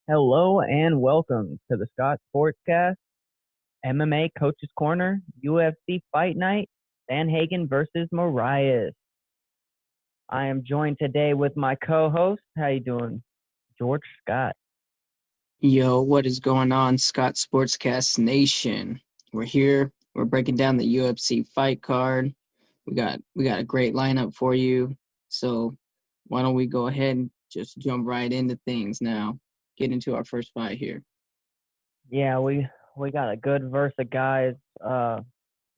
Hello and welcome to the Scott Sportscast, MMA Coach's Corner, UFC Fight Night, Sandhagen versus Moraes. I am joined today with my co-host. How you doing, George Scott? Yo, what is going on, Scott Sportscast Nation? We're here. We're breaking down the UFC fight card. We got a great lineup for you. So why don't we go ahead and just jump right into things now? Get into our first fight here. Yeah, we got a good verse of guys,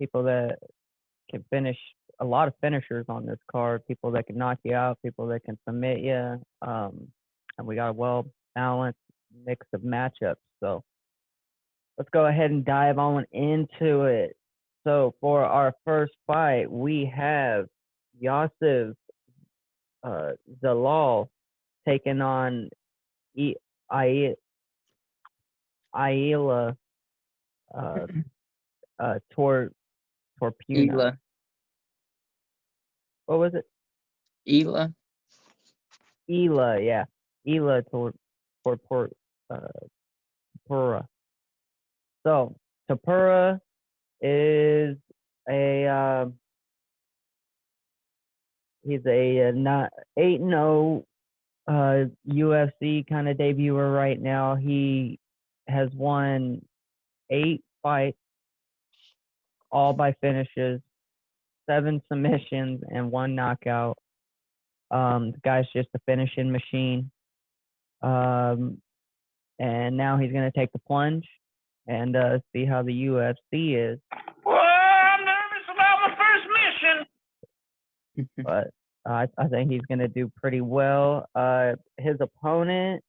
people that can finish, a lot of finishers on this card, people that can knock you out, people that can submit you, and we got a well-balanced mix of matchups. So let's go ahead and dive on into it. So for our first fight, we have Yasif Zalal taking on Aila Torpuna. Ela. What was it? Ela. Ela, yeah. Ela Torpura. So Torpura is he's a not 8-0 UFC kind of debuter right now. He has won 8 fights, all by finishes, 7 submissions, and 1 knockout. The guy's just a finishing machine. And now he's going to take the plunge and see how the UFC is. Well, I'm nervous about my first mission. But I think he's going to do pretty well. His opponent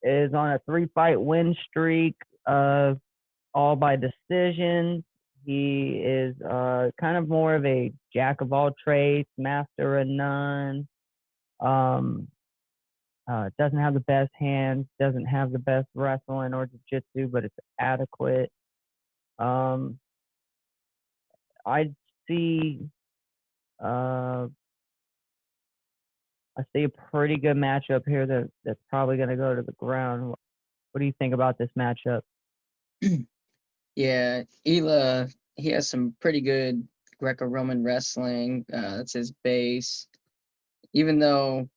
is on a 3-fight win streak, all by decision. He is kind of more of a jack of all trades, master of none. Doesn't have the best hands, doesn't have the best wrestling or jiu-jitsu, but it's adequate. I see a pretty good matchup here that's probably going to go to the ground. What do you think about this matchup? Yeah, Ela, he has some pretty good Greco-Roman wrestling. That's his base. Even though,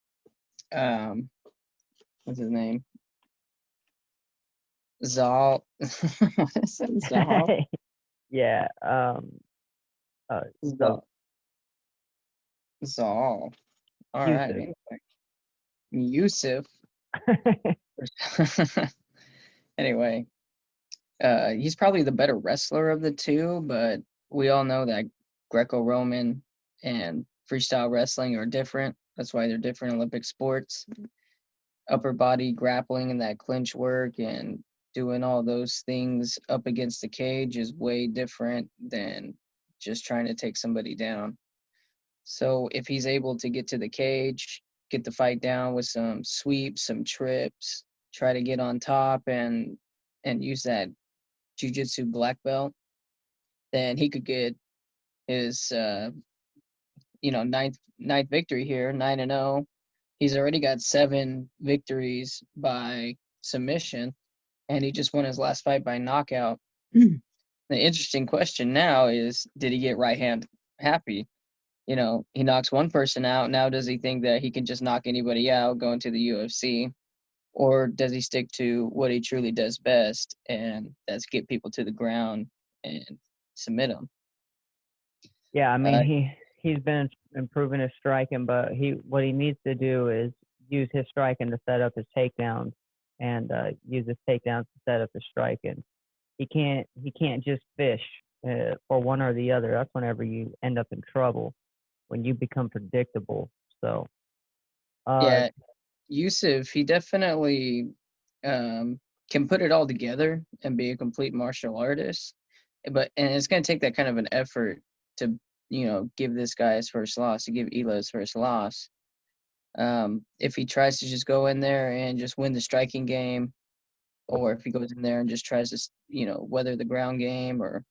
what's his name? Zal. What is it? Zal? Yeah. Zal. Zal. All right. Yusuf. Yusuf. Anyway, he's probably the better wrestler of the two, but we all know that Greco-Roman and freestyle wrestling are different. That's why they're different Olympic sports. Upper body grappling and that clinch work and doing all those things up against the cage is way different than just trying to take somebody down. So if he's able to get to the cage, get the fight down with some sweeps, some trips, try to get on top and use that jiu-jitsu black belt, then he could get his ninth victory here, 9-0. He's already got 7 victories by submission, and he just won his last fight by knockout. The interesting question now is, did he get right hand happy? He knocks one person out. Now does he think that he can just knock anybody out going to the UFC? Or does he stick to what he truly does best, and that's get people to the ground and submit them? Yeah, I mean, he's been improving his striking, but what he needs to do is use his striking to set up his takedowns, and use his takedowns to set up his striking. He can't just fish for one or the other. That's whenever you end up in trouble, when you become predictable. So yeah, Yusuf, he definitely can put it all together and be a complete martial artist, and it's going to take that kind of an effort to give this guy his first loss, to give Ela his first loss. If he tries to just go in there and just win the striking game, or if he goes in there and just tries to, weather the ground game, or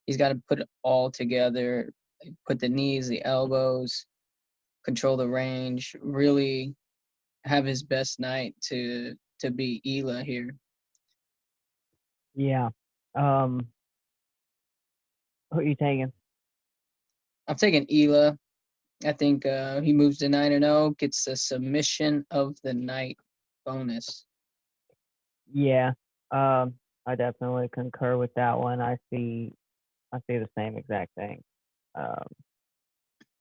he's got to put it all together, put the knees, the elbows, control the range, really have his best night to beat Ela here. Yeah. Who are you taking? I'm taking Ela. I think he moves to 9-0, gets the submission of the night bonus. Yeah. I definitely concur with that one. I see the same exact thing.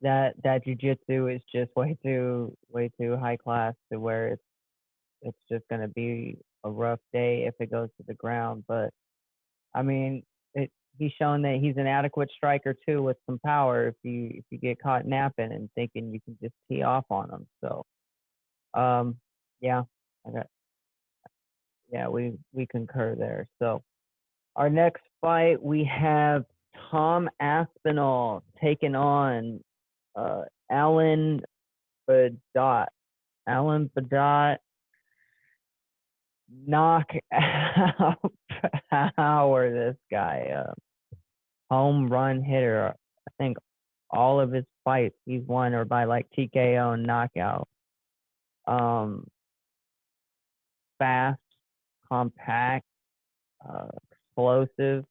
That jiu-jitsu is just way too high class to where it's just gonna be a rough day if it goes to the ground. But I mean, he's shown that he's an adequate striker too, with some power. If you get caught napping and thinking you can just tee off on him. So, yeah, we concur there. So, our next fight, we have Tom Aspinall taking on Alan Badot. Alan Badot, knock out power. This guy, home run hitter. I think all of his fights he's won are by like TKO and knockout. Fast, compact, explosive.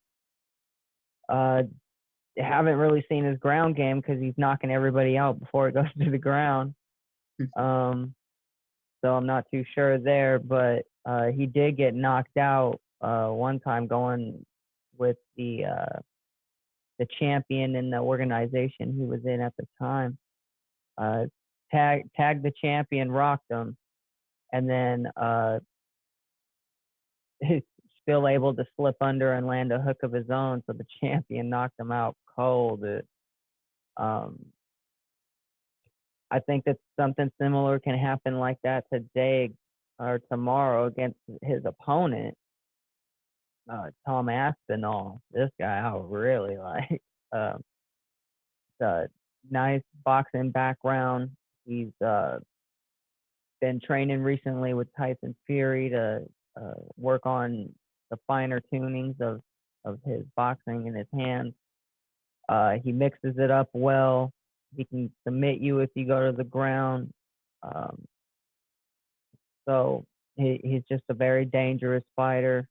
Haven't really seen his ground game because he's knocking everybody out before it goes to the ground. So I'm not too sure there, but he did get knocked out one time going with the champion in the organization he was in at the time. Tagged the champion, rocked him, and then he's still able to slip under and land a hook of his own. So the champion knocked him out cold. I think that something similar can happen like that today or tomorrow against his opponent, Tom Aspinall. This guy I really like. Nice boxing background. He's been training recently with Tyson Fury to work on the finer tunings of his boxing in his hands. He mixes it up well. He can submit you if you go to the ground. So he's just a very dangerous fighter.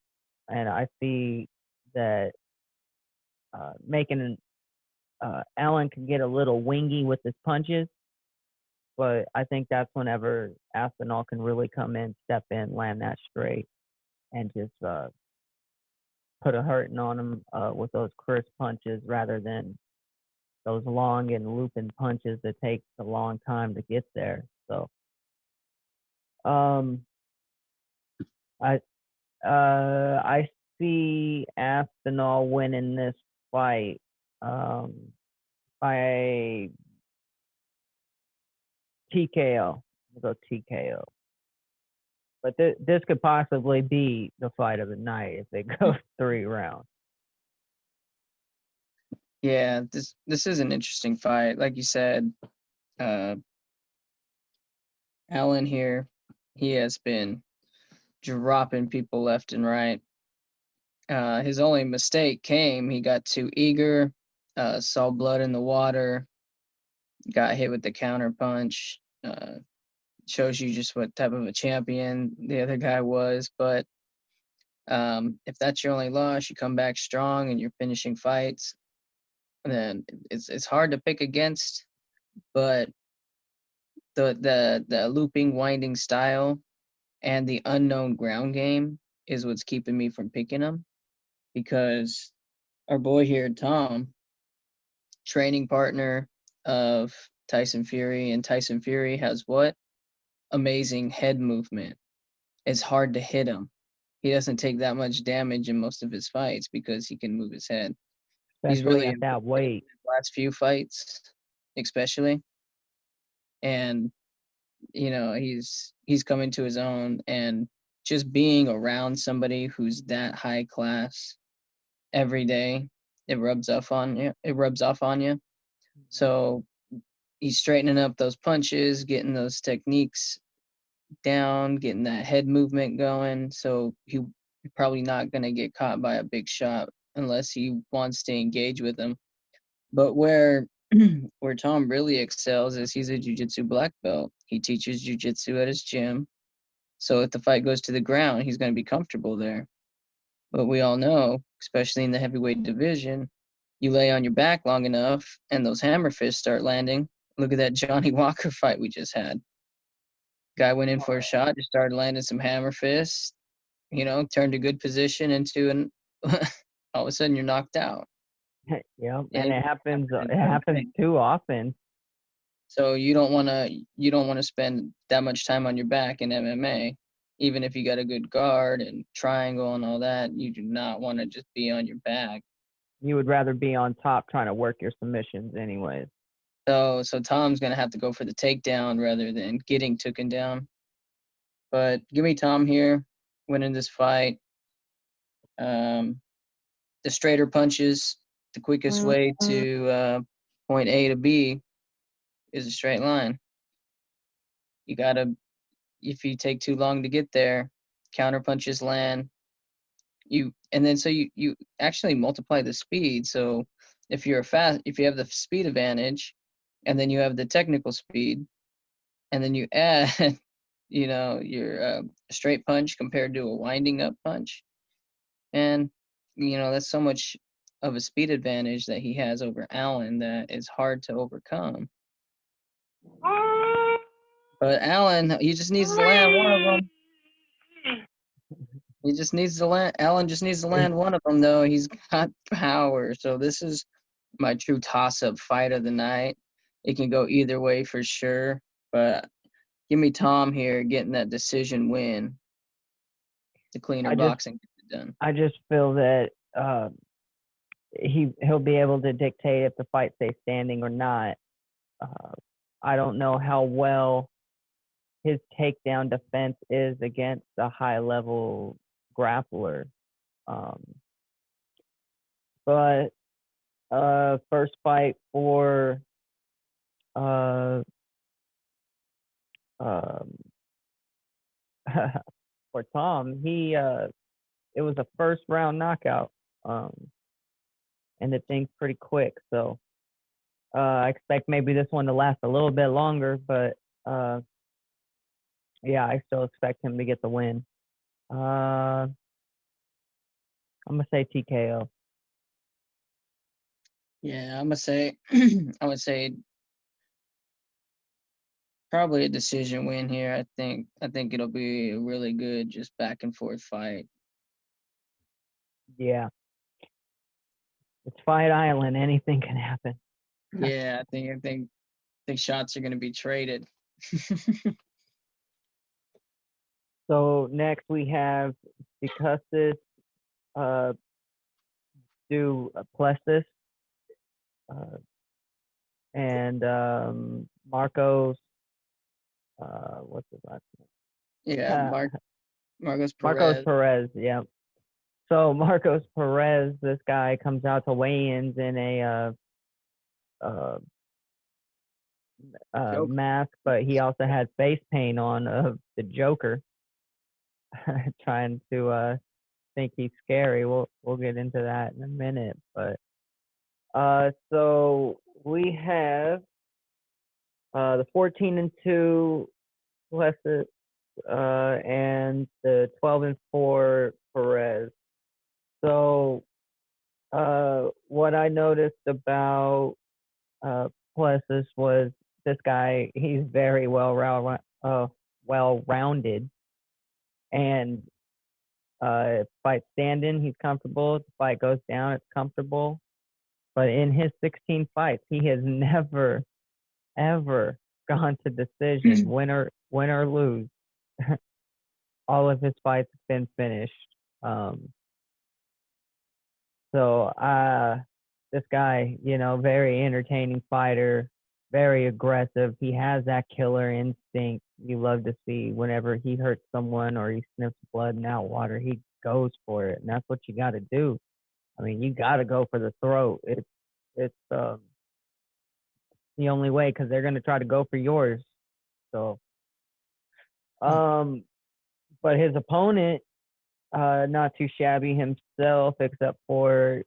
And I see that making Allen can get a little wingy with his punches. But I think that's whenever Aspinall can really come in, step in, land that straight, and just put a hurting on him with those crisp punches rather than those long and looping punches that take a long time to get there. So, I see Aspinall winning this fight by TKO. We'll go TKO. But this could possibly be the fight of the night if it goes 3 rounds. Yeah, this is an interesting fight. Like you said, Allen here, he has been dropping people left and right. His only mistake came, he got too eager, saw blood in the water, got hit with the counter punch. Shows you just what type of a champion the other guy was. But if that's your only loss, you come back strong and you're finishing fights, then it's hard to pick against. But the looping, winding style and the unknown ground game is what's keeping me from picking him, because our boy here, Tom, training partner of Tyson Fury, and Tyson Fury has what? Amazing head movement. It's hard to hit him. He doesn't take that much damage in most of his fights because he can move his head. He's Especially really at that weight. last few fights, especially. And he's coming to his own, and just being around somebody who's that high class every day, it rubs off on you. So he's straightening up those punches, getting those techniques down, getting that head movement going. So he's probably not going to get caught by a big shot unless he wants to engage with him. But where where Tom really excels is he's a jiu-jitsu black belt. He teaches jiu-jitsu at his gym. So if the fight goes to the ground, he's going to be comfortable there. But we all know, especially in the heavyweight division, you lay on your back long enough and those hammer fists start landing. Look at that Johnny Walker fight we just had. Guy went in for a shot, just started landing some hammer fists, turned a good position into an all of a sudden you're knocked out. Yeah, And and it happens. the It same happens thing. too often. So you don't wanna spend that much time on your back in MMA. Even if you got a good guard and triangle and all that, you do not want to just be on your back. You would rather be on top trying to work your submissions, anyways. So Tom's gonna have to go for the takedown rather than getting taken down. But give me Tom here, winning this fight. Um, the straighter punches, the quickest way to point A to B is a straight line. You gotta, if you take too long to get there, counter punches land. So you actually multiply the speed. So if you have the speed advantage, and then you have the technical speed, and then you add, your straight punch compared to a winding up punch, and that's so much of a speed advantage that he has over Allen that is hard to overcome. But Allen, he just needs to land one of them. He just needs to land. Allen just needs to land one of them, though. He's got power. So this is my true toss-up fight of the night. It can go either way for sure, but give me Tom here getting that decision win. The cleaner I just boxing gets it done. I just feel that he'll be able to dictate if the fight stays standing or not. I don't know how well his takedown defense is against a high level grappler. Um, but first fight for um, for Tom, it was a first round knockout, and the thing's pretty quick. So I expect maybe this one to last a little bit longer, but yeah, I still expect him to get the win. I'm gonna say TKO. Yeah, I'm gonna say, I would say probably a decision win here. I think it'll be a really good, just back and forth fight. Yeah, it's Fight Island. Anything can happen. Yeah, I think shots are gonna be traded. So next we have Dicustis do Plessis and Marcos. What's his last Yeah, name? Marcos Marcos Perez. Perez. Yeah. So Marcos Perez, this guy comes out to weigh-ins in a uh, Joke. mask, but he also had face paint on of the Joker, trying to think he's scary. We'll get into that in a minute, but so we have the 14-2 Plessis and the 12-4 Perez. So what I noticed about Plessis was this guy. He's very well-rounded, and if fight standing, he's comfortable. If the fight goes down, it's comfortable. But in his 16 fights, he has never, ever gone to decision, win or lose. All of his fights have been finished. So this guy, very entertaining fighter, very aggressive. He has that killer instinct you love to see. Whenever he hurts someone or he sniffs blood and out water, he goes for it, and that's what you got to do. I mean, you got to go for the throat. It's the only way because they're gonna try to go for yours. So, but his opponent, not too shabby himself, except for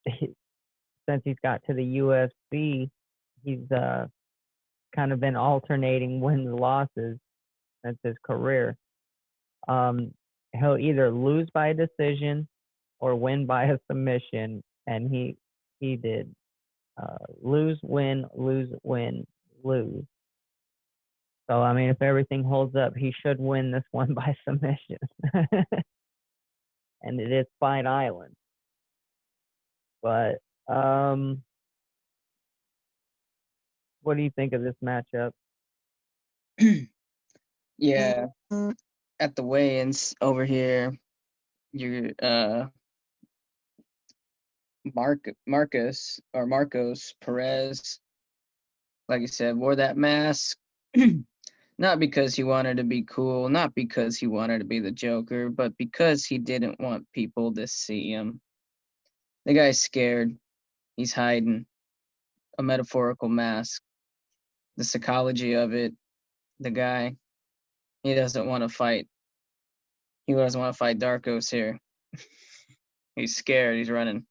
since he's got to the UFC, he's kind of been alternating wins losses since his career. He'll either lose by decision or win by a submission, and he did lose, win, lose, win, lose. So I mean, if everything holds up, he should win this one by submission. And it is Fight Island. But what do you think of this matchup? Yeah, at the weigh-ins over here, you're Marcos Perez, like you said, wore that mask not because he wanted to be cool, not because he wanted to be the Joker, but because he didn't want people to see him. The guy's scared. He's hiding. A metaphorical mask. The psychology of it. The guy, he doesn't want to fight. He doesn't want to fight Darkos here. He's scared. He's running.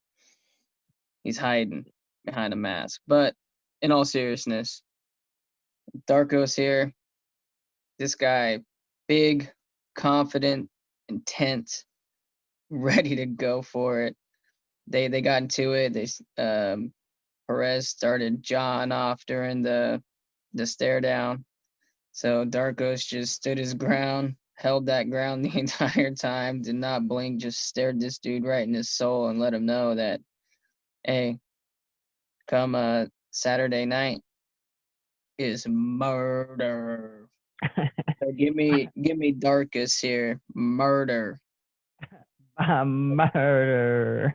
He's hiding behind a mask. But in all seriousness, Darkos here, this guy, big, confident, intense, ready to go for it. They got into it. Perez started jawing off during the stare down. So Darkos just stood his ground, held that ground the entire time, did not blink, just stared this dude right in his soul and let him know that, hey, come Saturday night is murder. So give me Darkus here, murder. Murder.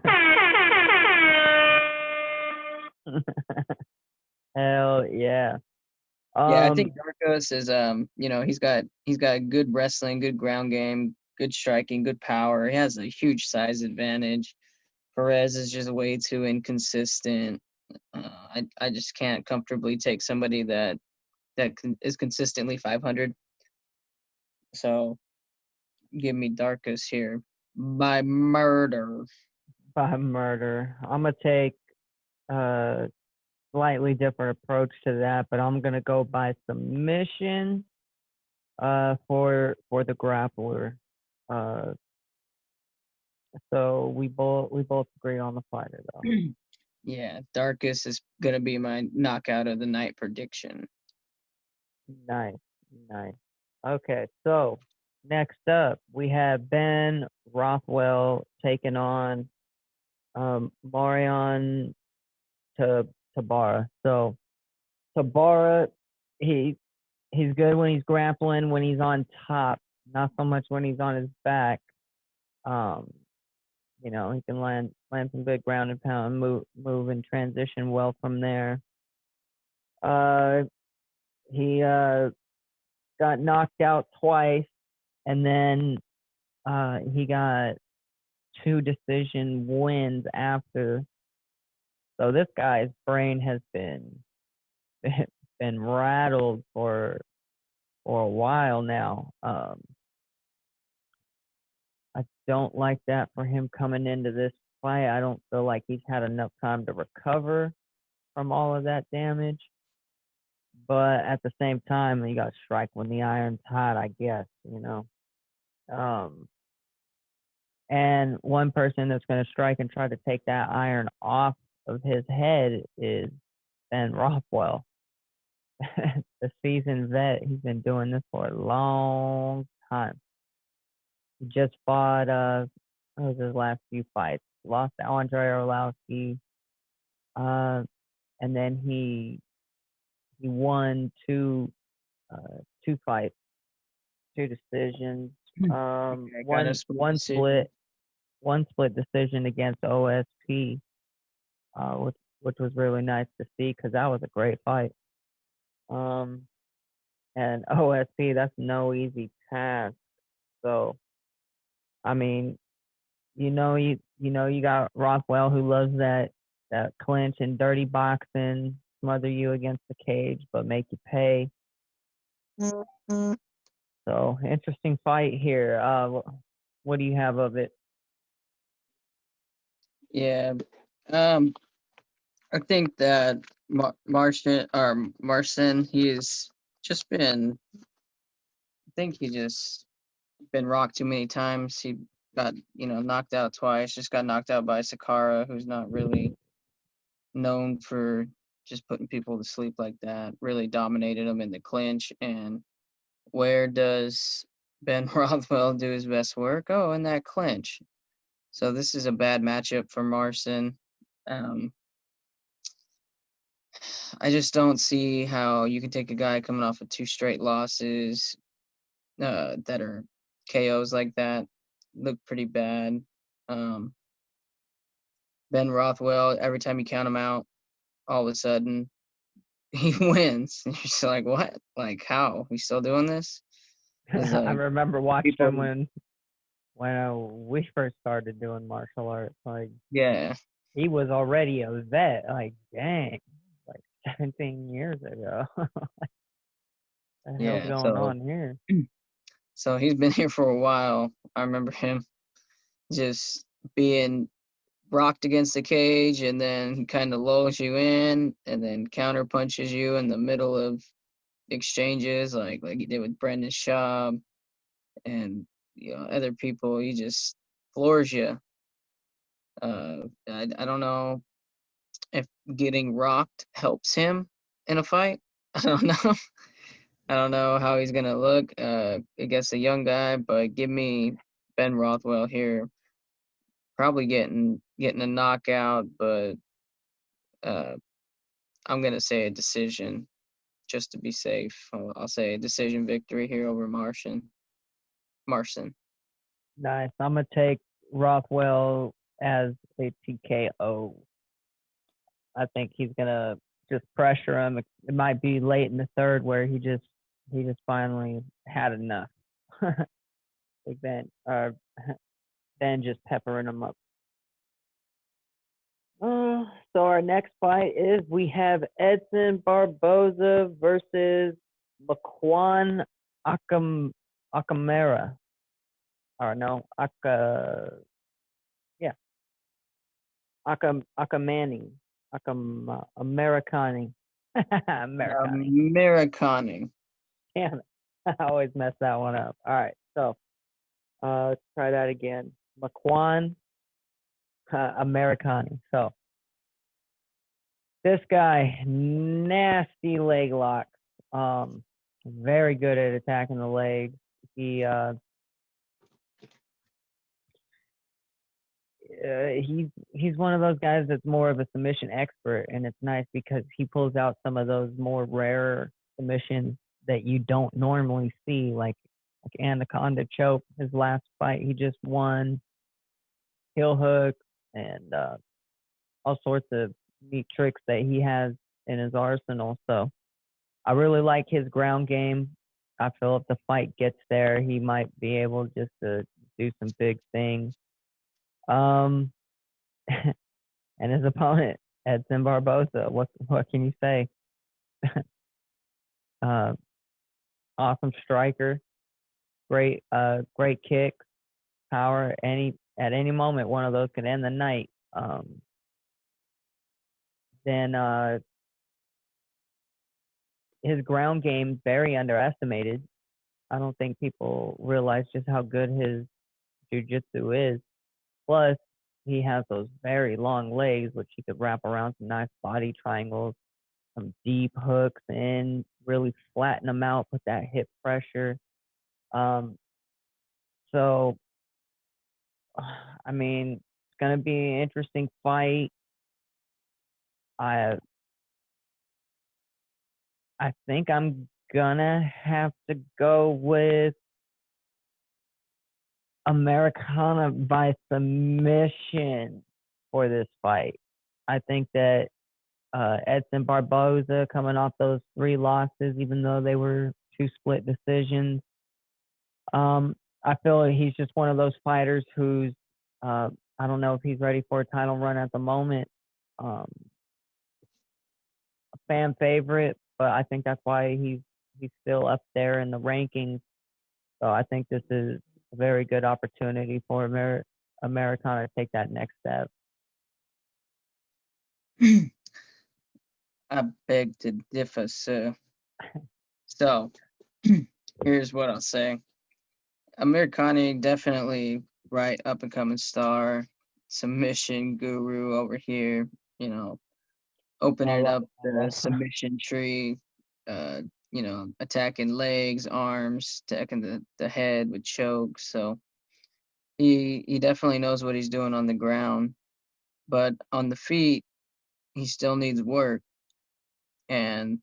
Hell yeah. Yeah, I think Darkos is he's got good wrestling, good ground game, good striking, good power. He has a huge size advantage. Perez is just way too inconsistent. I just can't comfortably take somebody that is consistently 500. So give me Darkus here by murder. By murder. I'm gonna take a slightly different approach to that, but I'm gonna go by submission for the grappler. So we both agree on the fighter though. Yeah, Darkus is gonna be my knockout of the night prediction. Nice. Okay, so next up we have Ben Rothwell taking on Marion Tabara. So Tabara, he's good when he's grappling, when he's on top, not so much when he's on his back. He can land some good ground and pound, move and transition well from there. He got knocked out twice, and then he got 2 decision wins after. So this guy's brain has been rattled for a while now. I don't like that for him coming into this fight. I don't feel like he's had enough time to recover from all of that damage. But at the same time, you got to strike when the iron's hot, I guess, And one person that's going to strike and try to take that iron off of his head is Ben Rothwell. The seasoned vet. He's been doing this for a long time. He just fought, what was his last few fights? Lost to Andre Arlovski. And then he won 2 fights, 2 decisions. One split decision against OSP, which was really nice to see because that was a great fight. And OSP, that's no easy task. So, I mean, you got Rothwell who loves that clinch and dirty boxing. smother you against the cage, but make you pay. So interesting fight here. What do you have of it? Yeah. I think that Marcin, he's just been. I think he just been rocked too many times. He got knocked out twice. Just got knocked out by Sakara, who's not really known for just putting people to sleep like that. Really dominated him in the clinch. And where does Ben Rothwell do his best work? Oh, in that clinch. So this is a bad matchup for Marcin. I just don't see how you can take a guy coming off of 2 straight losses that are KOs like that. Look pretty bad. Um, Ben Rothwell, every time you count him out, all of a sudden he wins. And you're just like, what? Like, how? He's still doing this? It's I like remember watching people, him when we first started doing martial arts. Like yeah, he was already a vet. Like dang, like 17 years ago. What the hell's yeah. going on here? So he's been here for a while. I remember him just being rocked against the cage, and then he kind of lulls you in and then counter punches you in the middle of exchanges like he did with Brendan Schaub and other people. He just floors you. I don't know if getting rocked helps him in a fight. I don't know. I don't know how he's gonna look against a young guy, but give me Ben Rothwell here, probably getting a knockout, but uh, I'm gonna say a decision just to be safe. I'll say a decision victory here over Marcin. Nice. I'm gonna take Rothwell as a TKO. I think he's gonna just pressure him. It might be late in the third where he just finally had enough. Big Ben, Ben just peppering him up. So our next fight is we have Edson Barboza versus Laquan Akamara. Or no, Akamani. Americani. Americani. Americani. Damn it. I always mess that one up. All right, so let's try that again. Laquan Americani. So this guy, nasty leg locks. Very good at attacking the legs. He's one of those guys that's more of a submission expert, and it's nice because he pulls out some of those more rare submissions that you don't normally see, like Anaconda choke. His last fight, he just won heel hook and all sorts of neat tricks that he has in his arsenal. So I really like his ground game. I feel if the fight gets there, he might be able just to do some big things. And his opponent, Edson Barboza, what can you say? Awesome striker, great kicks, power. At any moment, one of those could end the night. Then his ground game very underestimated. I don't think people realize just how good his jiu-jitsu is. Plus, he has those very long legs, which he could wrap around some nice body triangles, some deep hooks in, really flatten them out, put that hip pressure. So, I mean, it's going to be an interesting fight. I think I'm gonna have to go with Americana by submission for this fight. I think that Edson Barboza, coming off those 3 losses, even though they were 2 split decisions, I feel like he's just one of those fighters who's I don't know if he's ready for a title run at the moment. fan favorite, but I think that's why he's still up there in the rankings. So I think this is a very good opportunity for Americana to take that next step. I beg to differ, sir. So, here's what I'll say. Americani definitely right up and coming star, submission guru over here, opening up the submission tree, uh, attacking legs, arms, attacking the head with chokes. So he definitely knows what he's doing on the ground, but on the feet, he still needs work. And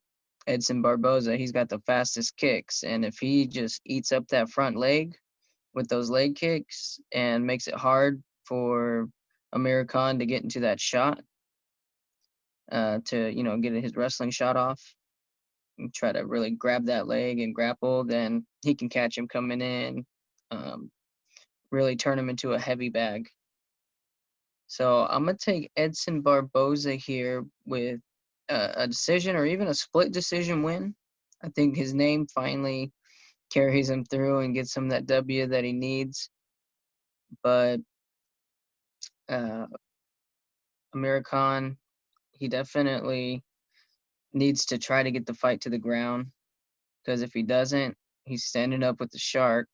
Edson Barboza, he's got the fastest kicks, and if he just eats up that front leg with those leg kicks and makes it hard for Amir Khan to get into that shot, to get his wrestling shot off and try to really grab that leg and grapple, then he can catch him coming in, really turn him into a heavy bag. So I'm gonna take Edson Barboza here with a decision or even a split decision win. I think his name finally carries him through and gets him that W that he needs. But Amir Khan, he definitely needs to try to get the fight to the ground, because if he doesn't, he's standing up with the shark.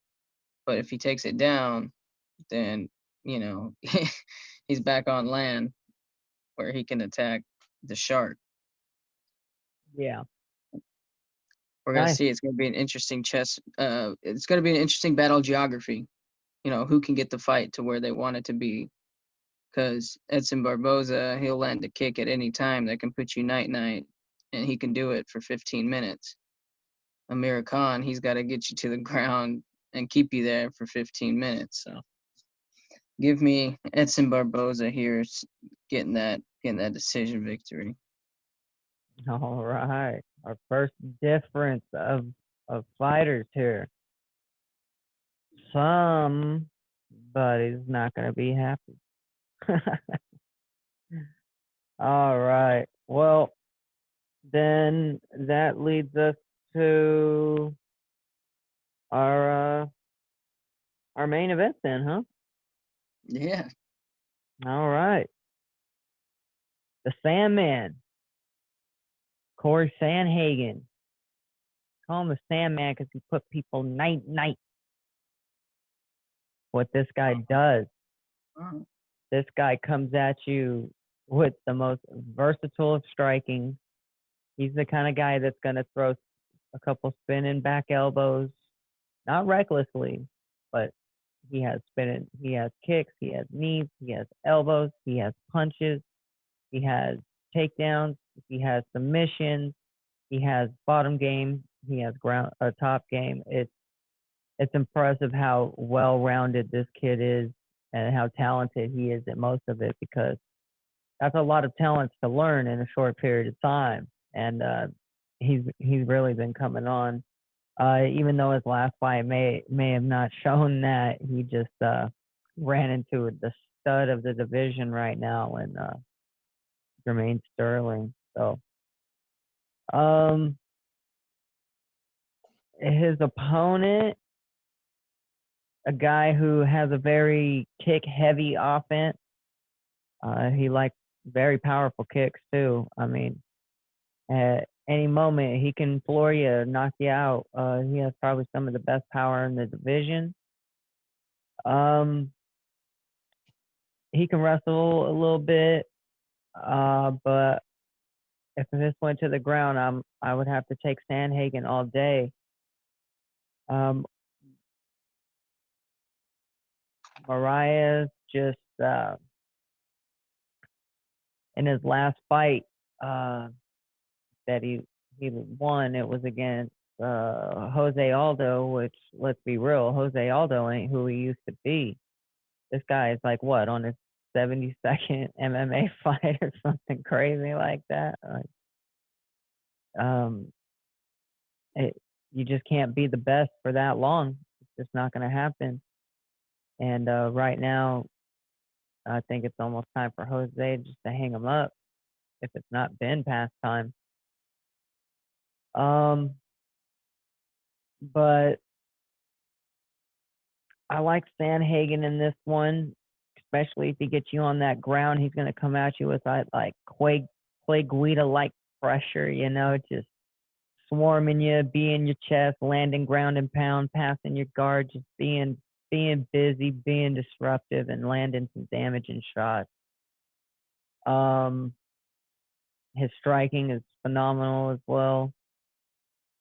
But if he takes it down, then he's back on land where he can attack the shark. Yeah. We're gonna Nice. see. It's gonna be an interesting chess. It's gonna be an interesting battle geography. Who can get the fight to where they want it to be. Because Edson Barboza, he'll land a kick at any time that can put you night-night, and he can do it for 15 minutes. Amir Khan, he's got to get you to the ground and keep you there for 15 minutes. So give me Edson Barboza here getting that decision victory. All right. Our first difference of fighters here. Somebody's not gonna be happy. All right. Well, then that leads us to our main event then, huh? Yeah. All right. The Sandman. Corey Sandhagen. Call him the Sandman because he put people night. What this guy does. This guy comes at you with the most versatile of striking. He's the kind of guy that's going to throw a couple spinning back elbows, not recklessly, but he has kicks, he has knees, he has elbows, he has punches, he has takedowns, he has submissions, he has bottom game, he has top game. It's impressive how well-rounded this kid is and how talented he is at most of it, because that's a lot of talents to learn in a short period of time. And he's really been coming on. Even though his last fight may have not shown that, he just ran into the stud of the division right now, and Jermaine Sterling. So his opponent, a guy who has a very kick-heavy offense. He likes very powerful kicks too. I mean, at any moment he can floor you, knock you out. He has probably some of the best power in the division. He can wrestle a little bit, but if this went to the ground, I would have to take Sandhagen all day. Moraes just in his last fight that he won, it was against Jose Aldo, which, let's be real, Jose Aldo ain't who he used to be. This guy is like, what, on his 72nd MMA fight or something crazy like that. You just can't be the best for that long. It's just not going to happen. And right now, I think it's almost time for Jose just to hang him up, if it's not been past time. But I like Sandhagen in this one, especially if he gets you on that ground. He's going to come at you with that like Clay Guida-like pressure, just swarming you, be in your chest, landing ground and pound, passing your guard, just being busy, being disruptive, and landing some damaging shots. His striking is phenomenal as well.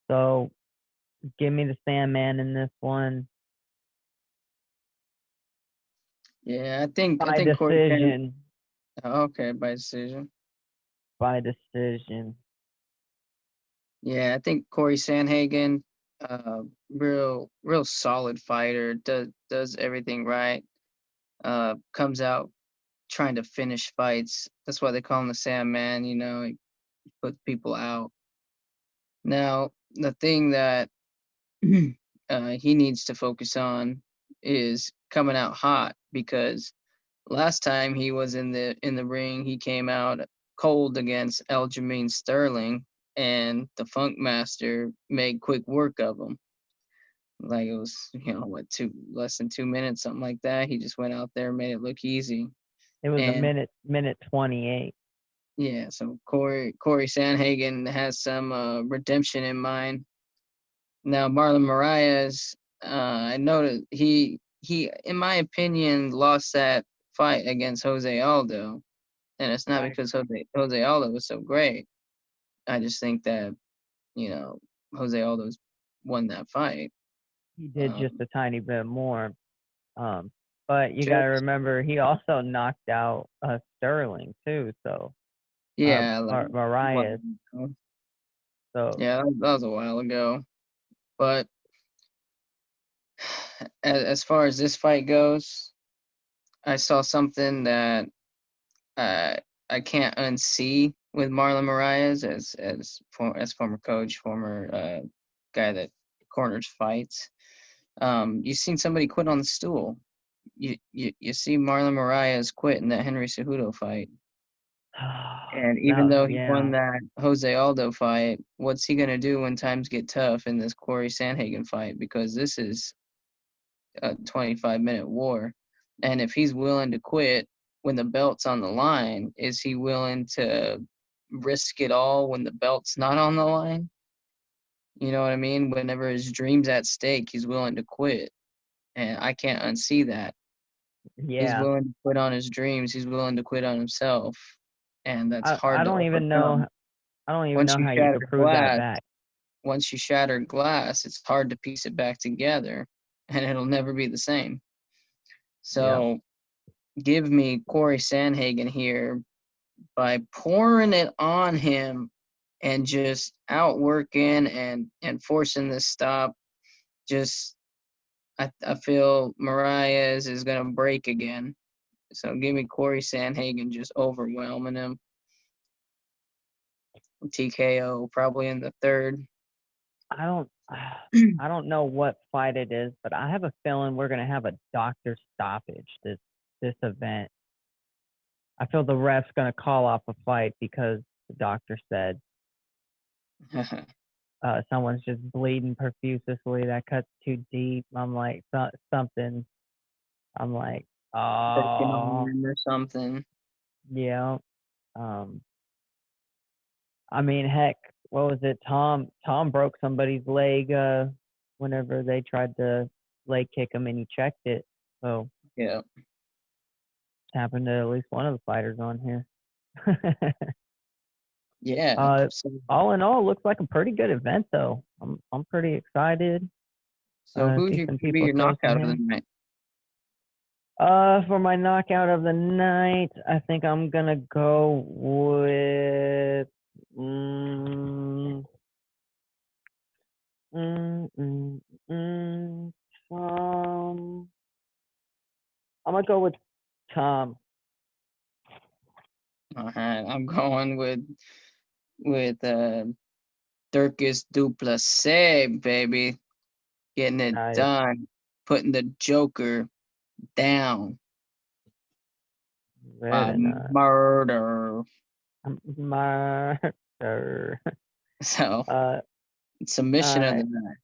So give me the Sandman in this one. Yeah, I think By Corey decision. okay, by decision. By decision. Yeah, I think Corey Sandhagen, real solid fighter, does everything right. Comes out trying to finish fights. That's why they call him the Sandman, he puts people out. Now, the thing that he needs to focus on is coming out hot, because last time he was in the ring, he came out cold against Aljamain Sterling, and the Funk Master made quick work of him. Like, it was, less than 2 minutes, something like that. He just went out there and made it look easy. It was And a minute 28. yeah, so Corey Sandhagen has some redemption in mind. Now, Marlon Moraes, I noticed he in my opinion lost that fight against Jose Aldo, and it's not Right. because Jose Aldo was so great. I just think that Jose Aldo's won that fight. He did just a tiny bit more. But you got to Just remember, he also knocked out Sterling too. So yeah, like Moraes. So yeah, that was a while ago. But as far as this fight goes, I saw something that I can't unsee with Marlon Moraes as former coach, former guy that corners fights. You've seen somebody quit on the stool. You see Marlon Moraes quit in that Henry Cejudo fight. And even though he won that Jose Aldo fight, what's he gonna do when times get tough in this Corey Sandhagen fight? Because this is a 25-minute war. And if he's willing to quit when the belt's on the line, is he willing to risk it all when the belt's not on the line? You know what I mean? Whenever his dream's at stake, he's willing to quit. And I can't unsee that. He's yeah, willing to quit on his dreams. He's willing to quit on himself. And that's I hard to don't even know. overcome. I don't even Once know you how you shatter could prove that glass, back. once you shatter glass, it's hard to piece it back together, and it'll never be the same. So give me Corey Sandhagen here by pouring it on him and just outworking and forcing this stop. Just I feel Moraes is gonna break again. So give me Corey Sandhagen just overwhelming him. TKO probably in the third. I don't know what fight it is, but I have a feeling we're gonna have a doctor stoppage this event. I feel the ref's gonna call off a fight because the doctor said someone's just bleeding profusely. That cut's too deep. I'm like something. I'm like, Breaking oh arm or something. yeah. I mean, heck, what was it? Tom broke somebody's leg whenever they tried to leg kick him, and he checked it. So Yeah. happened to at least one of the fighters on here. Yeah. So, All in all, looks like a pretty good event, though. I'm pretty excited. who's See your some gonna be people your throw some knockout of the hands. night? For my knockout of the night, I think I'm gonna go with Tom. I'm gonna go with Tom. All right, I'm going with Dirkus Duplessis, baby, getting it Nice. done, putting the Joker down by Very nice. murder. Murder. So Submission of the Alright. night.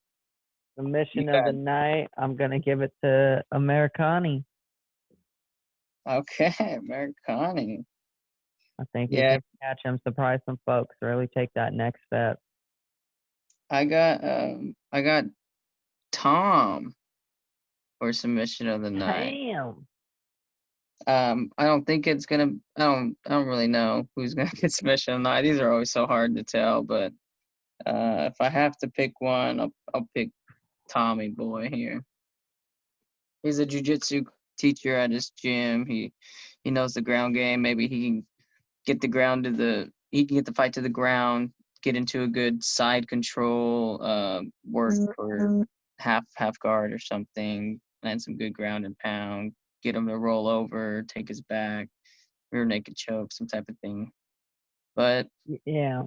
Submission You of got the night. I'm gonna give it to Americani. okay, Americani. I think he Yeah, can catch him, surprise some folks, really take that next step. I got Tom for submission of the night. Damn. I don't think it's gonna. I don't really know who's gonna get submission of the night. These are always so hard to tell. But if I have to pick one, I'll pick Tommy Boy here. He's a jujitsu teacher at his gym. He knows the ground game. Maybe he can get the ground to the. He can get the fight to the ground. Get into a good side control. Work for half guard or something. Land some good ground and pound. Get him to roll over. Take his back. Rear naked choke, some type of thing. But Yeah,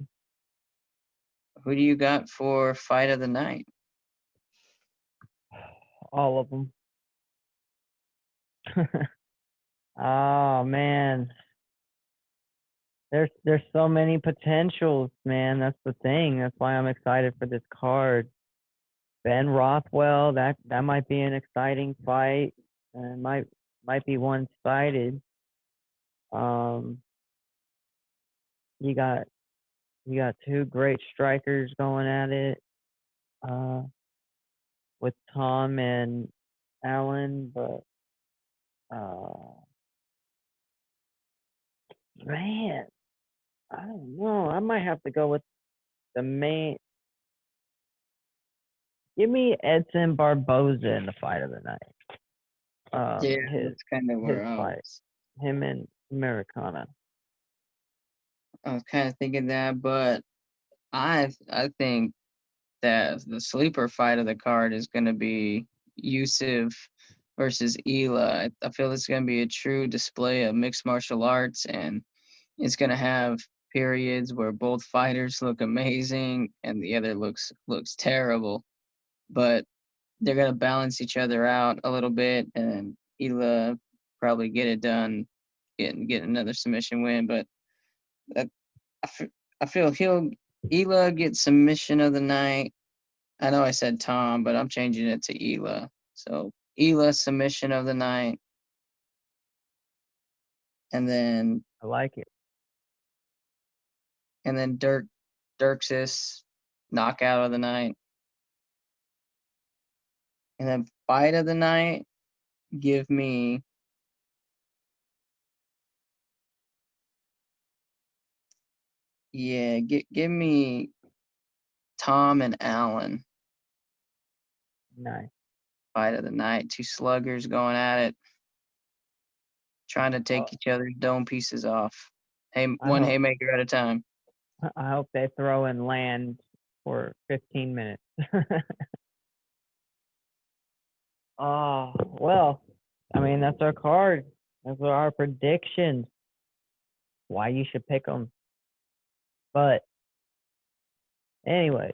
who do you got for fight of the night? all of them. Oh man, there's so many potentials, man. That's the thing. That's why I'm excited for this card. Ben Rothwell, that might be an exciting fight, and might be one-sided. Um, you got two great strikers going at it, uh, with Tom and Allen, but man, I don't know. I might have to go with the main. Give me Edson Barboza in the fight of the night. Yeah, His that's kind of where I fight, him and Americana. was kind of thinking that, but I think that the sleeper fight of the card is going to be Yusuf versus Ela. I feel it's going to be a true display of mixed martial arts, and it's going to have periods where both fighters look amazing and the other looks terrible, but they're going to balance each other out a little bit, and Ela probably get it done, get another submission win. But that, I, f- I feel he'll Ela get submission of the night. I know I said Tom, but I'm changing it to Ela. So Ela submission of the night, and then I like it. Dirksis knockout of the night, and then fight of the night. Give me give me Tom and Allen. Nice. Fight of the night. Two sluggers going at it, trying to take each other's dome pieces off. Hey, I one hope haymaker at a time. I hope they throw in land for 15 minutes. Oh, well, I mean, that's our card. Those are our predictions. Why you should pick them. But anyway,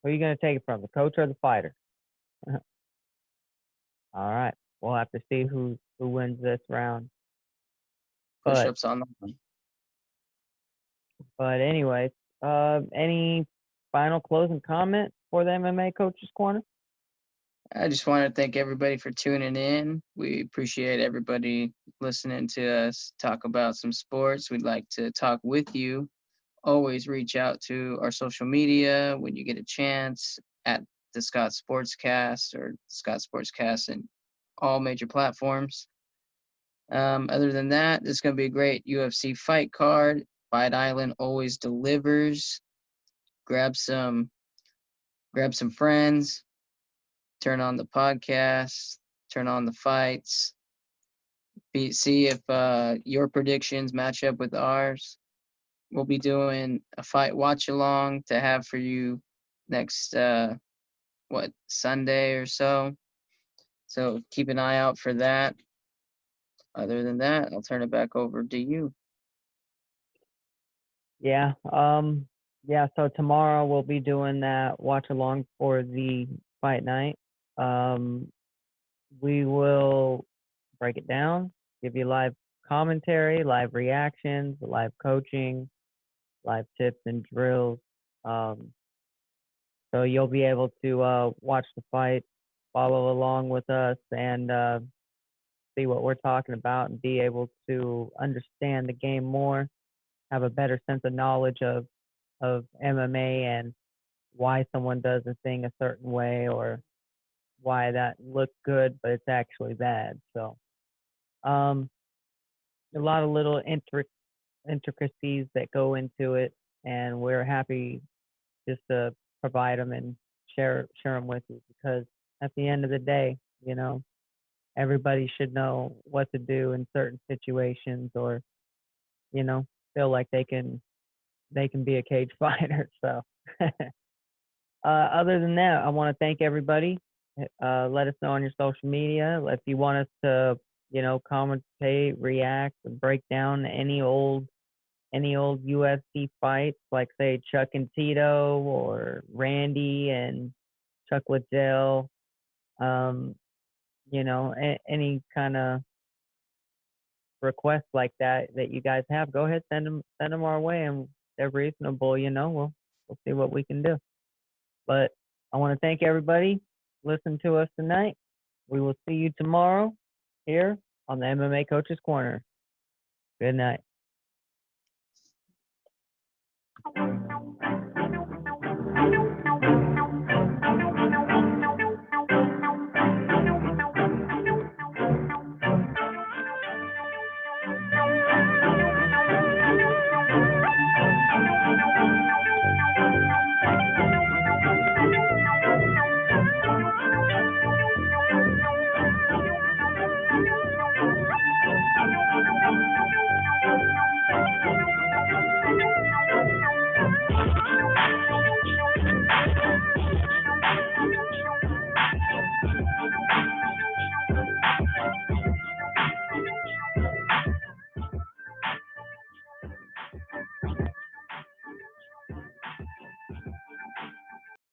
who are you going to take it from, the coach or the fighter? All right. We'll have to see who wins this round. Push But ups on that one. anyway, any final closing comment for the MMA Coaches Corner? I just want to thank everybody for tuning in. We appreciate everybody listening to us talk about some sports. We'd like to talk with you. Always reach out to our social media when you get a chance at the Scott Sportscast or Scott Sportscast and all major platforms. Other than that, this is going to be a great UFC fight card. Fight Island always delivers. Grab some friends, turn on the podcast, turn on the fights, see if your predictions match up with ours. We'll be doing a fight watch along to have for you next Sunday or so. So keep an eye out for that. Other than that, I'll turn it back over to you. Yeah. Yeah, so tomorrow we'll be doing that watch along for the fight night. We will break it down, give you live commentary, live reactions, live coaching, live tips and drills. So you'll be able to watch the fight, follow along with us, and see what we're talking about, and be able to understand the game more, have a better sense of knowledge of MMA and why someone does a thing a certain way, or why that looks good but it's actually bad. So a lot of little intricacies that go into it, and we're happy just to provide them and share them with you, because at the end of the day, you know, everybody should know what to do in certain situations, or you know, feel like they can be a cage fighter. So other than that, I want to thank everybody. Let us know on your social media if you want us to, you know, commentate, react, and break down any old UFC fights, like say Chuck and Tito, or Randy and Chuck Liddell. You know, any kind of requests like that you guys have, go ahead, send them our way, and they're reasonable. You know, we'll see what we can do. But I want to thank everybody listening to us tonight. We will see you tomorrow here on the MMA Coaches Corner. Good night.